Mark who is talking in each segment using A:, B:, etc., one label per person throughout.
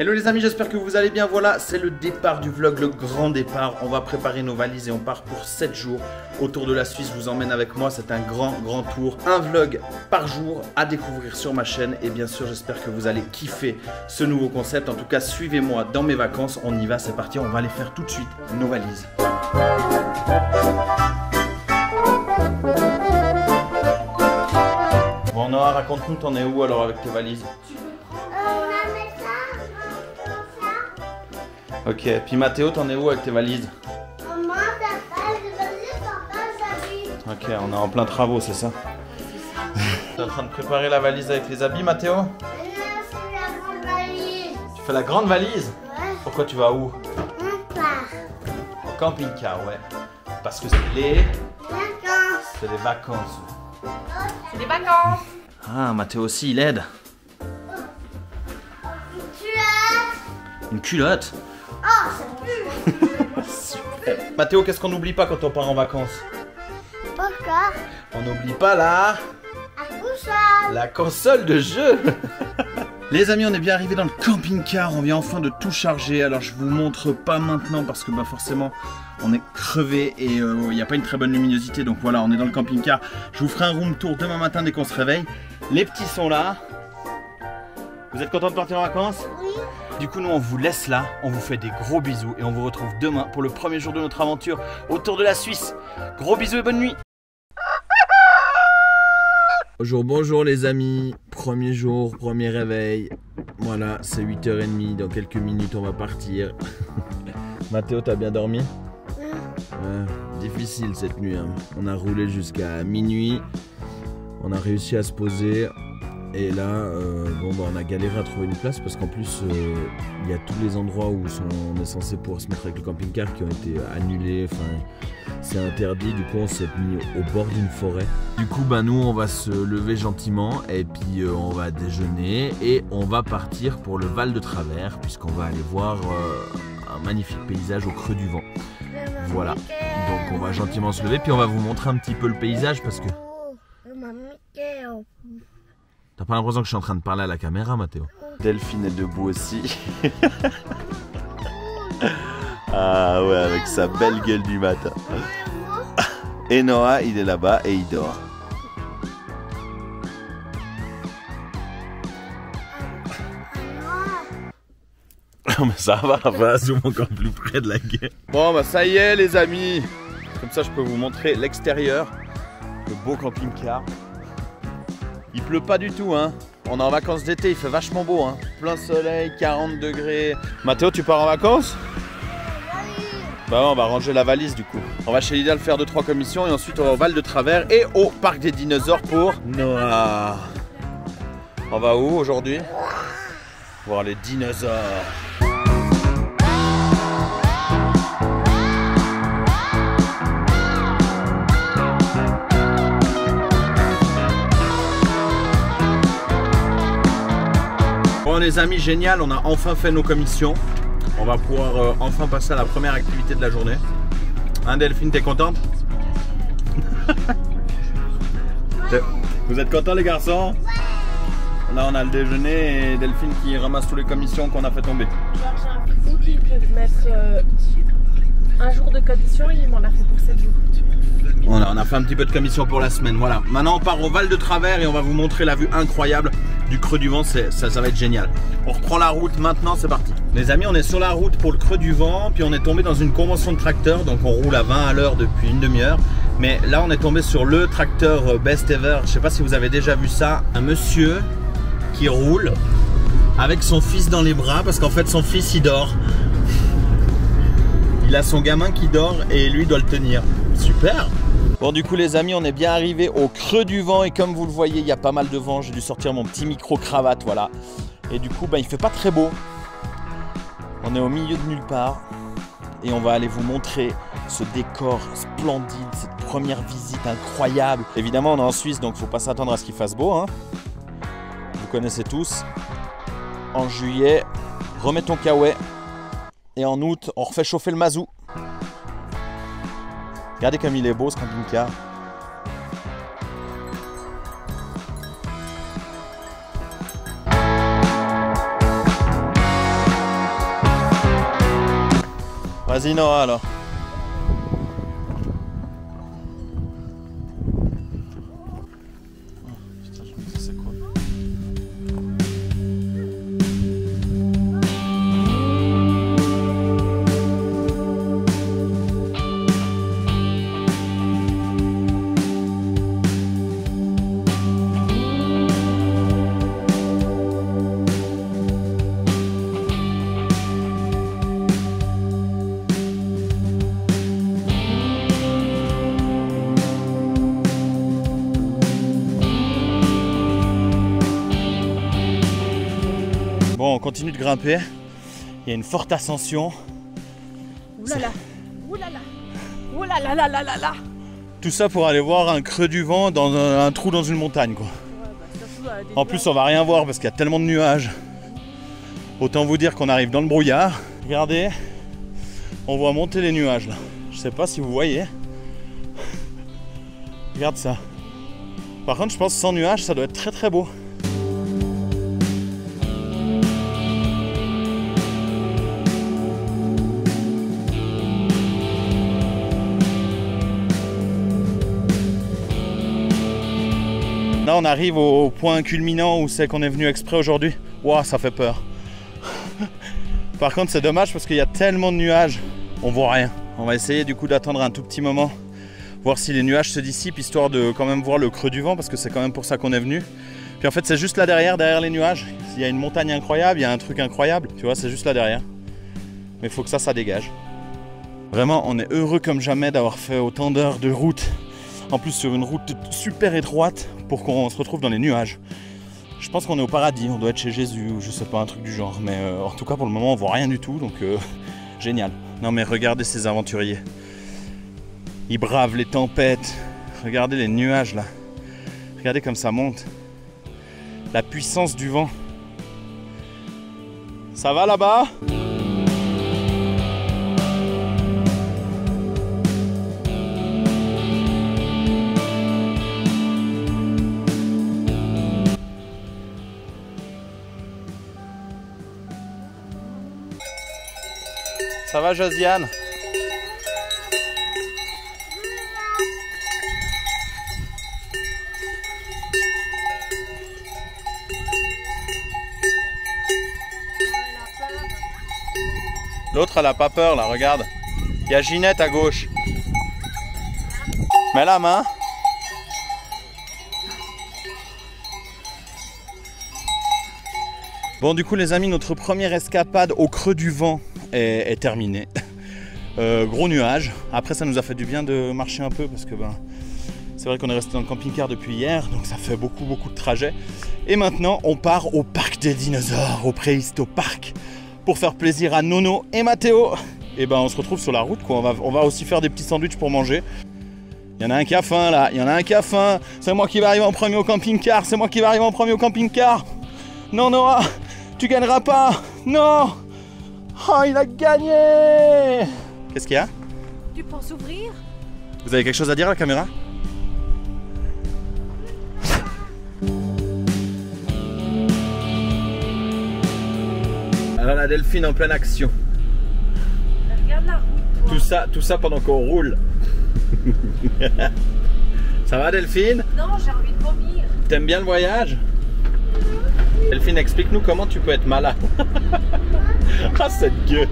A: Hello les amis, j'espère que vous allez bien. Voilà, c'est le départ du vlog, le grand départ. On va préparer nos valises et on part pour 7 jours autour de la Suisse. Je vous emmène avec moi, c'est un grand tour. Un vlog par jour à découvrir sur ma chaîne. Et bien sûr, j'espère que vous allez kiffer ce nouveau concept. En tout cas, suivez-moi dans mes vacances. On y va, c'est parti. On va aller faire tout de suite nos valises. Bon Noah, raconte-nous, t'en es où alors avec tes valises? Ok, puis Mathéo, t'en es où avec tes valises?
B: Maman, t'as pas de valises, papa, j'habite.
A: Ok, on est en plein travaux, c'est ça? T'es en train de préparer la valise avec les habits, Mathéo?
B: C'est la grande valise.
A: Tu fais la grande valise?
B: Ouais.
A: Pourquoi tu vas où?
B: On part.
A: Au camping-car, ouais. Parce que c'est les...
B: Vacances.
A: C'est les vacances.
C: C'est des vacances.
A: Ah, Mathéo aussi, il aide.
B: Tu as.
A: Une culotte?
B: Oh, ça pue.
A: Super. Mathéo, qu'est-ce qu'on n'oublie pas quand on part en vacances?
B: Pourquoi?
A: On n'oublie pas la console de jeu. Les amis, on est bien arrivé dans le camping-car, on vient enfin de tout charger. Alors je vous montre pas maintenant parce que forcément on est crevé et il n'y a pas une très bonne luminosité. Donc voilà, on est dans le camping-car. Je vous ferai un room tour demain matin dès qu'on se réveille. Les petits sont là. Vous êtes contents de partir en vacances?
B: Oui.
A: Du coup, nous, on vous laisse là, on vous fait des gros bisous et on vous retrouve demain pour le premier jour de notre aventure autour de la Suisse. Gros bisous et bonne nuit. Bonjour les amis, premier jour, premier réveil. Voilà, c'est 8h30, dans quelques minutes on va partir. Mathéo, t'as bien dormi? Difficile cette nuit, hein. On a roulé jusqu'à minuit, on a réussi à se poser. Et là, on a galéré à trouver une place parce qu'en plus, il y a tous les endroits où on est censé pouvoir se mettre avec le camping-car qui ont été annulés. Enfin, c'est interdit. Du coup, on s'est mis au bord d'une forêt. Du coup, nous, on va se lever gentiment et puis on va déjeuner et on va partir pour le Val de Travers puisqu'on va aller voir un magnifique paysage au creux du vent. Voilà. Donc, on va gentiment se lever puis on va vous montrer un petit peu le paysage parce que... T'as pas l'impression que je suis en train de parler à la caméra, Mathéo? Delphine est debout aussi. Ah ouais, avec sa belle gueule du matin. Et Noah, il est là-bas et il dort. Non mais ça va, zoom encore plus près de la gueule. Bon ça y est les amis. Comme ça je peux vous montrer l'extérieur. Le beau camping-car. Il pleut pas du tout, hein. On est en vacances d'été, il fait vachement beau, hein. Plein soleil, 40 degrés. Mathéo, tu pars en vacances?
B: Oui.
A: On va ranger la valise du coup. On va chez Lidl faire 2-3 commissions et ensuite on va au Val de Travers et au parc des dinosaures pour Noah. On va où aujourd'hui? Voir les dinosaures. Bon les amis, génial, on a enfin fait nos commissions. On va pouvoir enfin passer à la première activité de la journée. Hein Delphine, t'es contente? Vous êtes contents les garçons? Là on a le déjeuner et Delphine qui ramasse toutes les commissions qu'on a fait tomber.
C: Genre j'ai un cousin qui peut mettre un jour de commission, il m'en a fait pour 7 jours.
A: Voilà, on a fait un petit peu de commission pour la semaine. Voilà, maintenant on part au Val de Travers et on va vous montrer la vue incroyable du creux du vent. Ça va être génial. On reprend la route maintenant, c'est parti. Les amis, on est sur la route pour le creux du vent. Puis on est tombé dans une convention de tracteurs. Donc on roule à 20 à l'heure depuis une demi-heure. Mais là on est tombé sur le tracteur best ever. Je sais pas si vous avez déjà vu ça. Un monsieur qui roule avec son fils dans les bras parce qu'en fait son fils il dort. Il a son gamin qui dort et lui doit le tenir. Super. Bon du coup les amis, on est bien arrivé au creux du vent et comme vous le voyez, il y a pas mal de vent. J'ai dû sortir mon petit micro cravate, voilà. Et du coup il fait pas très beau. On est au milieu de nulle part et on va aller vous montrer ce décor splendide, cette première visite incroyable. Évidemment on est en Suisse donc faut pas s'attendre à ce qu'il fasse beau, hein. Vous connaissez tous. En juillet, remets ton kawaii. Et en août, on refait chauffer le mazou. Regardez comme il est beau ce camping-car. Vas-y Noah alors. Putain, je me dis c'est quoi? Bon, on continue de grimper. Il y a une forte ascension.
C: Oulala, oulala, oulala, là là là là.
A: Tout ça pour aller voir un creux du vent dans un trou dans une montagne, quoi.
C: Ouais, bah, surtout,
A: En plus, on va rien voir parce qu'il y a tellement de nuages. Autant vous dire qu'on arrive dans le brouillard. Regardez, on voit monter les nuages là. Je sais pas si vous voyez. Regarde ça. Par contre, je pense que sans nuages, ça doit être très très beau. Là, on arrive au point culminant où c'est qu'on est venu exprès aujourd'hui. Waouh, ça fait peur. Par contre, c'est dommage parce qu'il y a tellement de nuages, on voit rien. On va essayer du coup d'attendre un tout petit moment, voir si les nuages se dissipent, histoire de quand même voir le creux du vent, parce que c'est quand même pour ça qu'on est venu. Puis en fait, c'est juste là derrière les nuages. Il y a une montagne incroyable, il y a un truc incroyable, tu vois, c'est juste là derrière. Mais il faut que ça dégage. Vraiment, on est heureux comme jamais d'avoir fait autant d'heures de route. En plus sur une route super étroite pour qu'on se retrouve dans les nuages. Je pense qu'on est au paradis, on doit être chez Jésus ou je sais pas, un truc du genre. Mais en tout cas pour le moment on voit rien du tout, donc génial. Non mais regardez ces aventuriers. Ils bravent les tempêtes. Regardez les nuages là. Regardez comme ça monte. La puissance du vent. Ça va là-bas ? Ça va Josiane? L'autre elle a pas peur là, regarde. Il y a Ginette à gauche. Mets la main. Bon du coup les amis, notre première escapade au creux du vent est terminée. Gros nuage. Après ça nous a fait du bien de marcher un peu parce que c'est vrai qu'on est resté dans le camping-car depuis hier, donc ça fait beaucoup de trajets. Et maintenant on part au parc des dinosaures, au Préhisto-Park, pour faire plaisir à Nono et Mathéo. Et on se retrouve sur la route quoi. On va aussi faire des petits sandwichs pour manger. Il y en a un qui a faim là, il y en a un qui a faim. C'est moi qui vais arriver en premier au camping-car, c'est moi qui vais arriver en premier au camping-car. Non Noah, tu gagneras pas. Non. Oh, il a gagné. Qu'est-ce qu'il y a?
C: Tu penses ouvrir?
A: Vous avez quelque chose à dire à la caméra? Alors la Delphine en pleine action.
C: Regarde la route.
A: Tout ça pendant qu'on roule. Ça va Delphine?
C: Non, j'ai envie de vomir.
A: T'aimes bien le voyage? Delphine, explique-nous comment tu peux être malade. Ah cette gueule.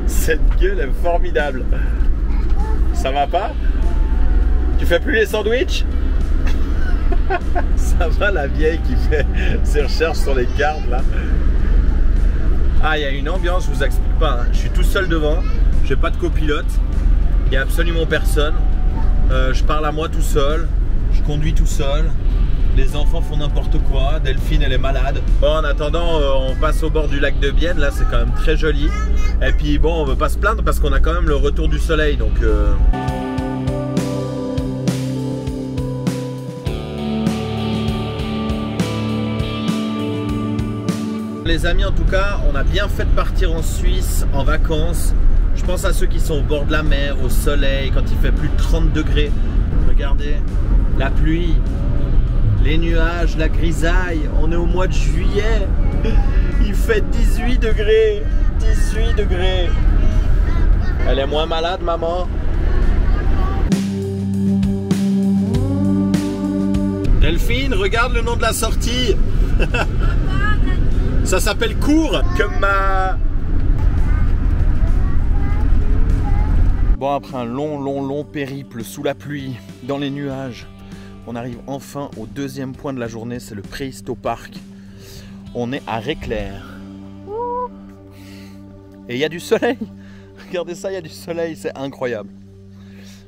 A: Cette gueule est formidable. Ça va pas? Tu fais plus les sandwichs? Ça va la vieille qui fait ses recherches sur les cartes là. Ah il y a une ambiance, je vous explique pas. Je suis tout seul devant, j'ai pas de copilote. Il n'y a absolument personne. Je parle à moi tout seul, je conduis tout seul. Les enfants font n'importe quoi, Delphine elle est malade. Bon, en attendant, on passe au bord du lac de Bienne, là c'est quand même très joli. Et puis bon, on veut pas se plaindre parce qu'on a quand même le retour du soleil, donc... Les amis, en tout cas, on a bien fait de partir en Suisse en vacances. Je pense à ceux qui sont au bord de la mer, au soleil, quand il fait plus de 30 degrés. Regardez, la pluie. Les nuages, la grisaille, on est au mois de juillet, il fait 18 degrés, 18 degrés. Elle est moins malade, maman. Delphine, regarde le nom de la sortie. Ça s'appelle Cours, comme ma... Bon, après un long périple sous la pluie, dans les nuages, on arrive enfin au deuxième point de la journée, c'est le Préhisto Park. On est à Réclair. Et il y a du soleil. Regardez ça, il y a du soleil, c'est incroyable.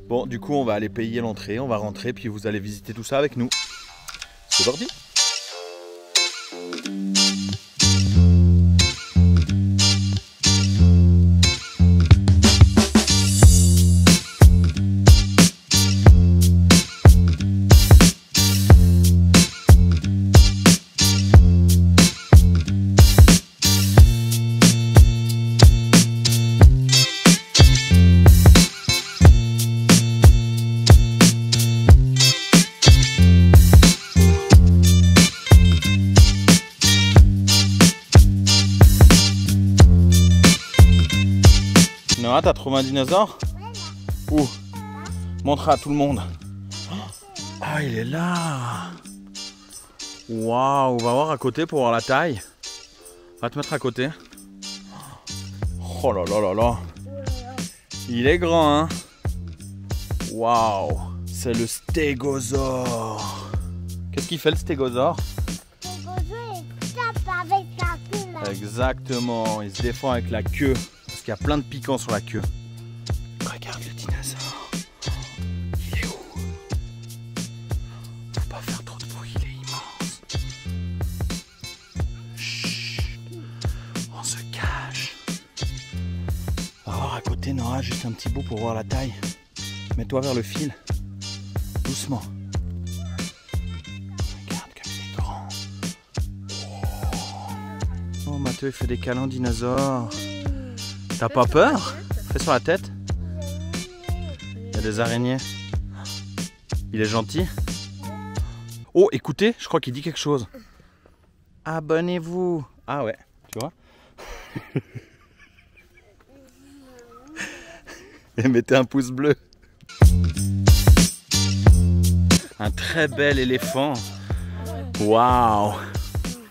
A: Bon, du coup, on va aller payer l'entrée, on va rentrer, puis vous allez visiter tout ça avec nous. C'est parti. Noah, t'as trouvé un dinosaure? Où? Montre à tout le monde. Ah, il est là. Waouh, on va voir à côté pour voir la taille. Va te mettre à côté. Oh là là là là. Il est grand, hein? Waouh, c'est le stégosaure. Qu'est-ce qu'il fait le stégosaure?
B: Il tape avec la queue là.
A: Exactement, il se défend avec la queue. Parce qu'il y a plein de piquants sur la queue. Regarde le dinosaure. Il est où? Faut pas faire trop de bruit, il est immense. Chut. On se cache. On va voir à côté, Noah, juste un petit bout pour voir la taille. Mets-toi vers le fil. Doucement. Regarde comme il est grand. Oh, Mathieu, il fait des câlins dinosaures. T'as pas peur? Fais sur la tête. Il y a des araignées. Il est gentil. Oh, écoutez, je crois qu'il dit quelque chose. Abonnez-vous. Ah ouais, tu vois. Et mettez un pouce bleu. Un très bel éléphant. Waouh.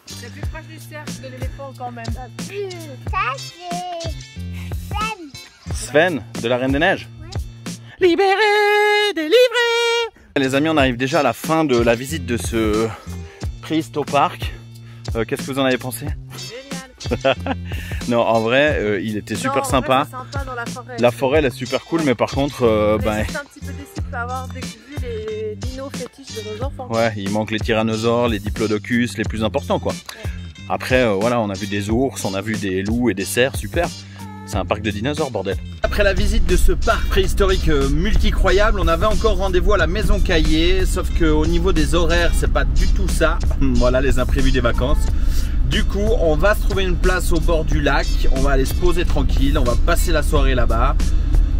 C: C'est plus proche du cercle de l'éléphant quand même.
B: Ça c'est
A: Sven, de la Reine des Neiges. Ouais. Libéré, délivré. Les amis, on arrive déjà à la fin de la visite de ce Préhisto Park. Qu'est-ce que vous en avez pensé?
C: Génial.
A: Non, en vrai, il était super sympa.
C: C'est sympa dans la forêt.
A: La forêt, elle est super cool, mais par contre...
C: ben... C'est un petit peu déçu de pas avoir vu les dinos fétiches de nos enfants.
A: Ouais, il manque les tyrannosaures, les diplodocus, les plus importants, quoi. Ouais. Après, voilà, on a vu des ours, on a vu des loups et des cerfs, super. C'est un parc de dinosaures, bordel. Après la visite de ce parc préhistorique multicroyable, on avait encore rendez-vous à la Maison Caillé, sauf qu'au niveau des horaires, c'est pas du tout ça. Voilà les imprévus des vacances. Du coup, on va se trouver une place au bord du lac, on va aller se poser tranquille, on va passer la soirée là-bas.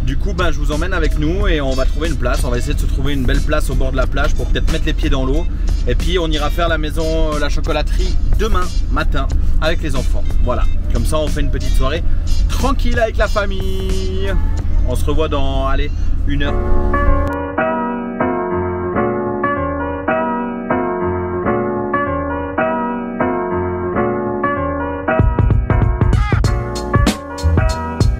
A: Du coup, ben, je vous emmène avec nous et on va trouver une place. On va essayer de se trouver une belle place au bord de la plage pour peut-être mettre les pieds dans l'eau. Et puis, on ira faire la maison, la chocolaterie demain matin avec les enfants. Voilà, comme ça, on fait une petite soirée tranquille avec la famille. On se revoit dans, allez, 1 heure.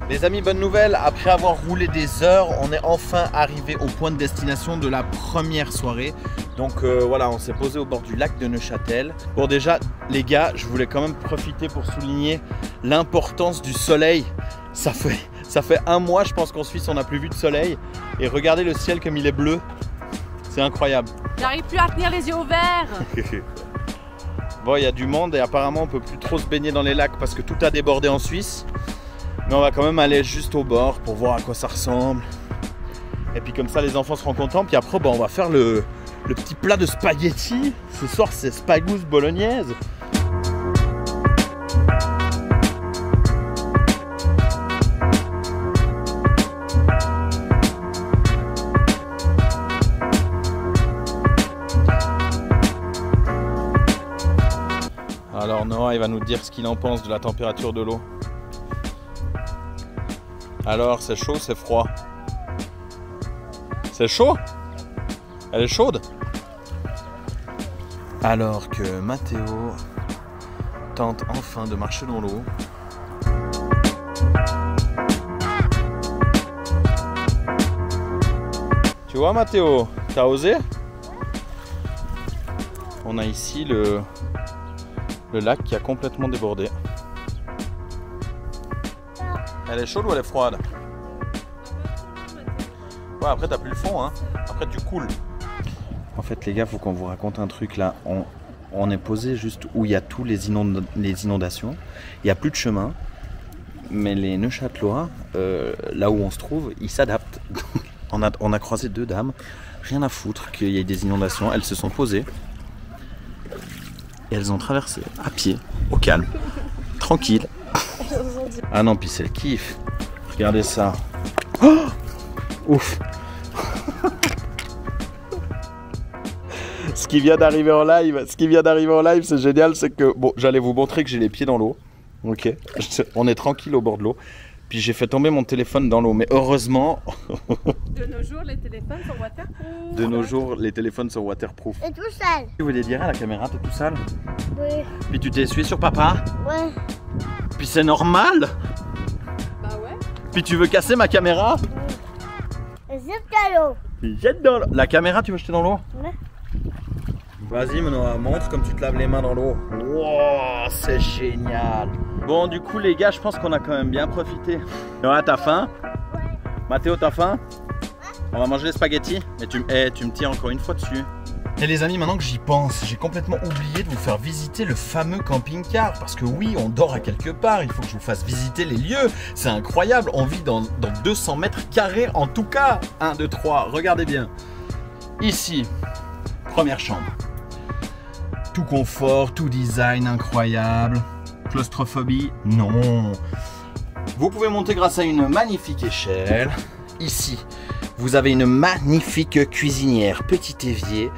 A: Les amis, bonne nouvelle, après avoir roulé des heures, on est enfin arrivé au point de destination de la première soirée. Donc voilà, on s'est posé au bord du lac de Neuchâtel. Bon déjà, les gars, je voulais quand même profiter pour souligner l'importance du soleil. Ça fait 1 mois, je pense qu'en Suisse, on n'a plus vu de soleil. Et regardez le ciel comme il est bleu. C'est incroyable.
C: J'arrive plus à tenir les yeux ouverts.
A: Bon, il y a du monde et apparemment, on peut plus trop se baigner dans les lacs parce que tout a débordé en Suisse. Mais on va quand même aller juste au bord pour voir à quoi ça ressemble. Et puis comme ça les enfants seront contents. Puis après on va faire le petit plat de spaghetti. Ce soir c'est spagousse bolognaise. Alors Noah il va nous dire ce qu'il en pense de la température de l'eau. Alors, c'est chaud, c'est froid? C'est chaud? Elle est chaude? Alors que Mathéo tente enfin de marcher dans l'eau. Tu vois Mathéo, t'as osé? On a ici le lac qui a complètement débordé. Elle est chaude ou elle est froide? Ouais, après t'as plus le fond, hein. Après tu coules. En fait les gars, faut qu'on vous raconte un truc là. On est posé juste où il y a tous les inondations. Il n'y a plus de chemin. Mais les Neuchâtelois, là où on se trouve, ils s'adaptent. On a croisé 2 dames. Rien à foutre qu'il y ait des inondations. Elles se sont posées. Et elles ont traversé à pied, au calme, tranquille. Ah non, puis c'est le kiff. Regardez ça. Oh, ouf. Ce qui vient d'arriver en live, c'est génial, c'est que bon, j'allais vous montrer que j'ai les pieds dans l'eau. Ok. On est tranquille au bord de l'eau. Puis j'ai fait tomber mon téléphone dans l'eau, mais heureusement.
C: De nos jours, les téléphones sont waterproof.
A: De nos jours, les téléphones sont waterproof.
B: Et tout seul.
A: Tu voulais dire à la caméra, t'es tout sale?
B: Oui.
A: Puis tu t'es essuyé sur papa?
B: Ouais.
A: Puis c'est normal?
C: Bah ouais.
A: Puis tu veux casser ma caméra?
B: Et zip dans l'eau.
A: Puis jette dans l'eau. La caméra, tu veux jeter dans l'eau?
B: Ouais.
A: Vas-y, montre comme tu te laves les mains dans l'eau. Wow, c'est génial. Bon, du coup, les gars, je pense qu'on a quand même bien profité. Ouais, t'as faim?
B: Ouais.
A: Mathéo, t'as faim? On va manger les spaghettis. Et tu me tires encore une fois dessus. Et les amis, maintenant que j'y pense, j'ai complètement oublié de vous faire visiter le fameux camping-car. Parce que oui, on dort à quelque part, il faut que je vous fasse visiter les lieux. C'est incroyable, on vit dans 200 mètres carrés en tout cas. 1, 2, 3, regardez bien. Ici, première chambre. Tout confort, tout design incroyable. Claustrophobie? Non. Vous pouvez monter grâce à une magnifique échelle. Ici, vous avez une magnifique cuisinière, petit évier,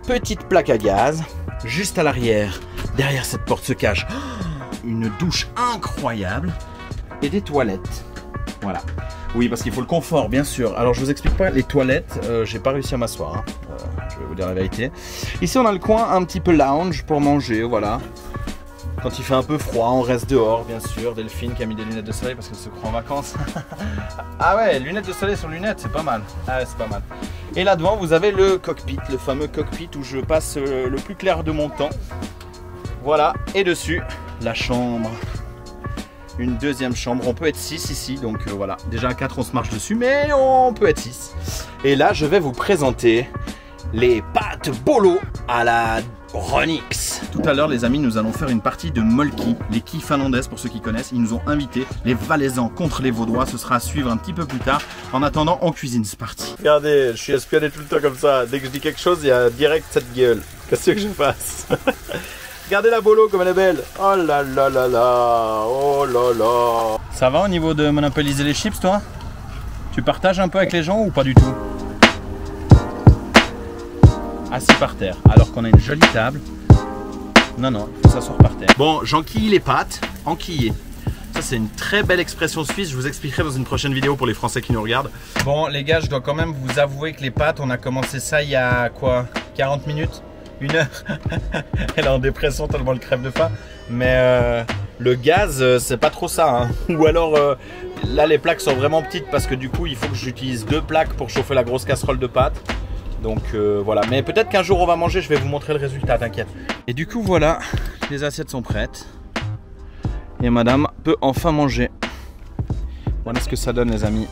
A: petite plaque à gaz. Juste à l'arrière, derrière cette porte se cache une douche incroyable et des toilettes. Voilà. Oui, parce qu'il faut le confort, bien sûr. Alors, je vous explique pas les toilettes. J'ai pas réussi à m'asseoir. Hein. Je vais vous dire la vérité. Ici, on a le coin un petit peu lounge pour manger. Voilà. Quand il fait un peu froid, on reste dehors, bien sûr. Delphine qui a mis des lunettes de soleil parce qu'elle se croit en vacances. Ah ouais, lunettes de soleil sur lunettes, c'est pas mal. Ah ouais, c'est pas mal. Et là devant, vous avez le cockpit, le fameux cockpit où je passe le plus clair de mon temps. Voilà. Et dessus, la chambre. Une deuxième chambre. On peut être 6 ici, donc voilà. Déjà à 4, on se marche dessus, mais on peut être 6. Et là, je vais vous présenter les pâtes bolo à la Ronix. Tout à l'heure, les amis, nous allons faire une partie de molki, les quilles finlandaises pour ceux qui connaissent. Ils nous ont invités, les Valaisans contre les Vaudois. Ce sera à suivre un petit peu plus tard. En attendant, on cuisine, c'est parti. Regardez, je suis espionné tout le temps comme ça. Dès que je dis quelque chose, il y a direct cette gueule. Qu'est-ce que je fasse? Regardez la bolo comme elle est belle. Oh là là là là. Oh là là. Ça va au niveau de monopoliser les chips, toi? Tu partages un peu avec les gens ou pas du tout? Assis par terre, alors qu'on a une jolie table. Non, non, il faut s'asseoir par terre. Bon, j'enquille les pâtes, enquiller. Ça, c'est une très belle expression suisse. Je vous expliquerai dans une prochaine vidéo pour les Français qui nous regardent. Bon, les gars, je dois quand même vous avouer que les pâtes, on a commencé ça il y a quoi, 40 minutes? 1 heure. Elle est en dépression tellement elle crève de faim. Mais le gaz, c'est pas trop ça. Hein. Ou alors, là, les plaques sont vraiment petites parce que du coup, il faut que j'utilise 2 plaques pour chauffer la grosse casserole de pâtes. Donc voilà, mais peut-être qu'un jour on va manger, je vais vous montrer le résultat, t'inquiète. Et du coup voilà, les assiettes sont prêtes. Et madame peut enfin manger. Voilà ce que ça donne les amis.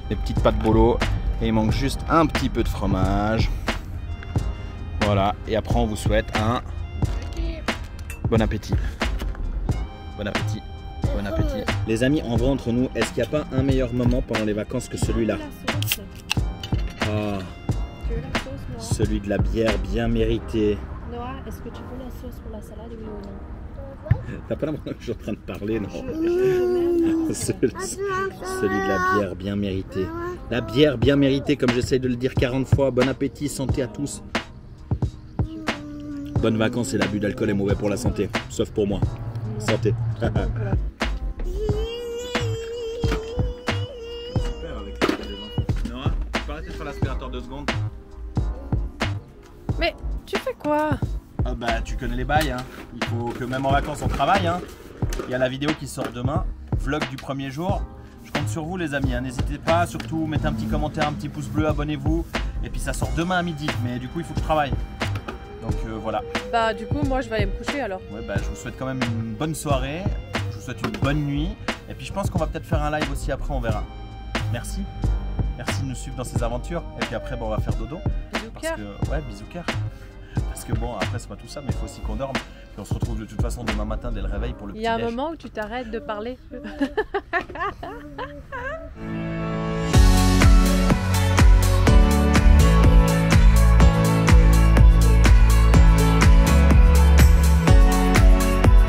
A: Les petites pâtes bolo. Et il manque juste un petit peu de fromage. Voilà, et après on vous souhaite un bon appétit. Bon appétit. Bon appétit. Les amis, en vrai entre nous, est-ce qu'il n'y a pas un meilleur moment pendant les vacances que celui-là? Celui de la bière bien méritée.
C: Noah, est-ce que tu veux la sauce pour la salade, oui ou non?
A: T'as pas l'impression que je suis en train de parler, non? Celui de la bière bien méritée. La bière bien méritée, comme j'essaye de le dire 40 fois. Bon appétit, santé à tous. Bonnes vacances et l'abus d'alcool est mauvais pour la santé. Sauf pour moi. Santé. secondes.
C: Mais tu fais quoi?
A: Ah bah tu connais les bails, hein. Il faut que même en vacances on travaille, hein. Il y a la vidéo qui sort demain, vlog du premier jour. Je compte sur vous les amis, hein. N'hésitez pas, surtout mettez un petit commentaire, un petit pouce bleu, abonnez-vous. Et puis ça sort demain à midi, mais du coup il faut que je travaille. Donc voilà.
C: Bah du coup moi je vais aller me coucher alors.
A: Ouais bah je vous souhaite quand même une bonne soirée, je vous souhaite une bonne nuit. Et puis je pense qu'on va peut-être faire un live aussi après, on verra. Merci. Merci de nous suivre dans ces aventures. Et puis après bon, on va faire dodo.
C: Bisous
A: Parce
C: cœur.
A: que, ouais, bisous cœur. Parce que bon, après c'est pas tout ça, mais il faut aussi qu'on dorme. Puis on se retrouve de toute façon demain matin dès le réveil pour le
C: Il
A: petit
C: y a un
A: déj.
C: moment où tu t'arrêtes de parler.